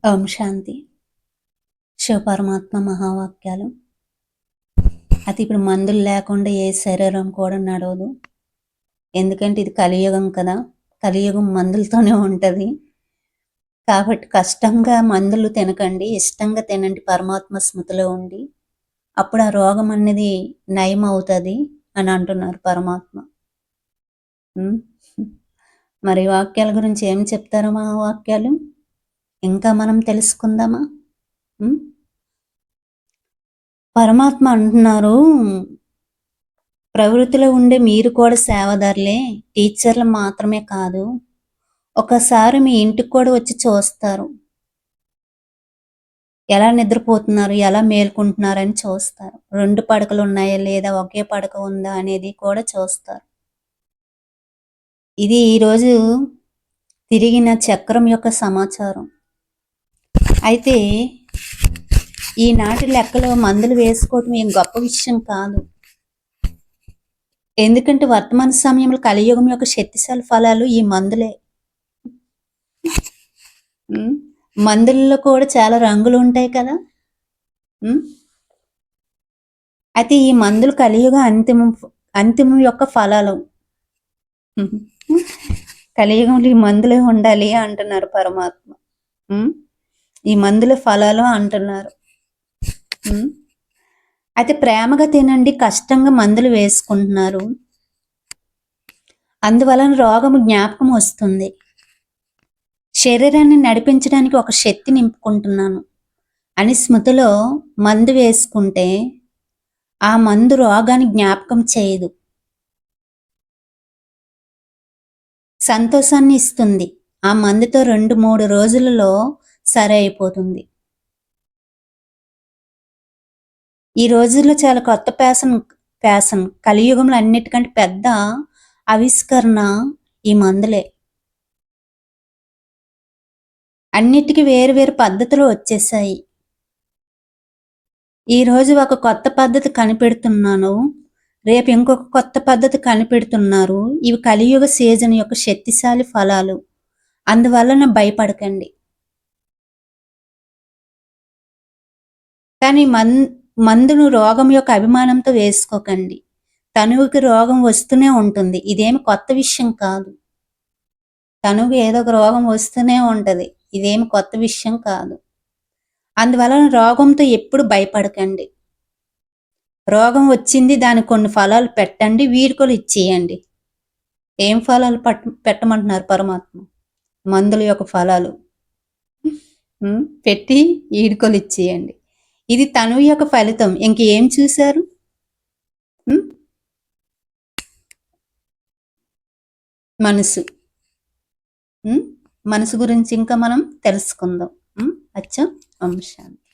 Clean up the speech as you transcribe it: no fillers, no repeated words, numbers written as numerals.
ఓం శాంతి. శివపరమాత్మ మహావాక్యాలు. అయితే ఇప్పుడు మందులు లేకుండా ఏ శరీరం కూడా నడవదు. ఎందుకంటే ఇది కలియుగం కదా, కలియుగం మందులతోనే ఉంటుంది. కాబట్టి కష్టంగా మందులు తినకండి, ఇష్టంగా తినండి, పరమాత్మ స్మృతిలో ఉండి. అప్పుడు ఆ రోగం అనేది నయం అవుతుంది అని అంటున్నారు పరమాత్మ. మరి వాక్యాల గురించి ఏం చెప్తారు మహావాక్యాలు? ఇంకా మనం తెలుసుకుందామా? పరమాత్మ అంటున్నారు, ప్రవృత్తిలో ఉండే మీరు కూడా సేవదారులే, టీచర్లు మాత్రమే కాదు. ఒకసారి మీ ఇంటికి కూడా వచ్చి చూస్తారు, ఎలా నిద్రపోతున్నారు, ఎలా మేల్కుంటున్నారు అని చూస్తారు. 2 పడకలు ఉన్నాయా లేదా, ఒకే పడక ఉందా అనేది కూడా చూస్తారు. ఇది ఈరోజు తిరిగిన చక్రం యొక్క సమాచారం. అయితే ఈనాటి లెక్కలో మందులు వేసుకోవటం ఏం గొప్ప విషయం కాదు. ఎందుకంటే వర్తమాన సమయంలో కలియుగం యొక్క శక్తిశాలి ఫలాలు ఈ మందులే. మందులలో కూడా చాలా రంగులు ఉంటాయి కదా. అయితే ఈ మందులు కలియుగ అంతిమం యొక్క ఫలాలు. కలియుగంలో ఈ మందులే ఉండాలి అంటున్నారు పరమాత్మ. ఈ మందుల ఫలాలు అంటున్నారు. అయితే ప్రేమగా తినండి, కష్టంగా మందులు వేసుకుంటున్నారు, అందువలన రోగము జ్ఞాపకం వస్తుంది. శరీరాన్ని నడిపించడానికి ఒక శక్తి నింపుకుంటున్నాను అని స్మృతిలో మందు వేసుకుంటే ఆ మందు రోగాన్ని జ్ఞాపకం చేయదు, సంతోషాన్ని ఇస్తుంది. ఆ మందుతో 2-3 రోజులలో సరి అయిపోతుంది. ఈ రోజుల్లో చాలా కొత్త ప్యాషన్ కలియుగంలో అన్నిటికంటే పెద్ద ఆవిష్కరణ ఈ మందులే. అన్నిటికీ వేరు వేరు పద్ధతులు వచ్చేసాయి. ఈరోజు ఒక కొత్త పద్ధతి కనిపెడుతున్నాను, రేపు ఇంకొక కొత్త పద్ధతి కనిపెడుతున్నారు. ఇవి కలియుగ సీజన్ యొక్క శక్తిశాలి ఫలాలు, అందువలన భయపడకండి. కానీ మందును రోగం యొక్క అభిమానంతో వేసుకోకండి. తనువుకి రోగం వస్తూనే ఉంటుంది, ఇదేమి కొత్త విషయం కాదు. తనువుకి ఏదో ఒక రోగం వస్తూనే ఉంటుంది, ఇదేమి కొత్త విషయం కాదు. అందువలన రోగంతో ఎప్పుడు భయపడకండి. రోగం వచ్చింది, దానికి కొన్ని ఫలాలు పెట్టండి, వీడుకోలు ఇచ్చేయండి. ఏం ఫలాలు పెట్టమంటున్నారు పరమాత్మ? మందుల యొక్క ఫలాలు పెట్టి ఈడుకోలు ఇచ్చేయండి. ఇది తనువు యొక్క ఫలితం. ఇంకేం చూశారు? మనసు గురించి ఇంకా మనం తెలుసుకుందాం. అచ్చా. ఓం శాంతి.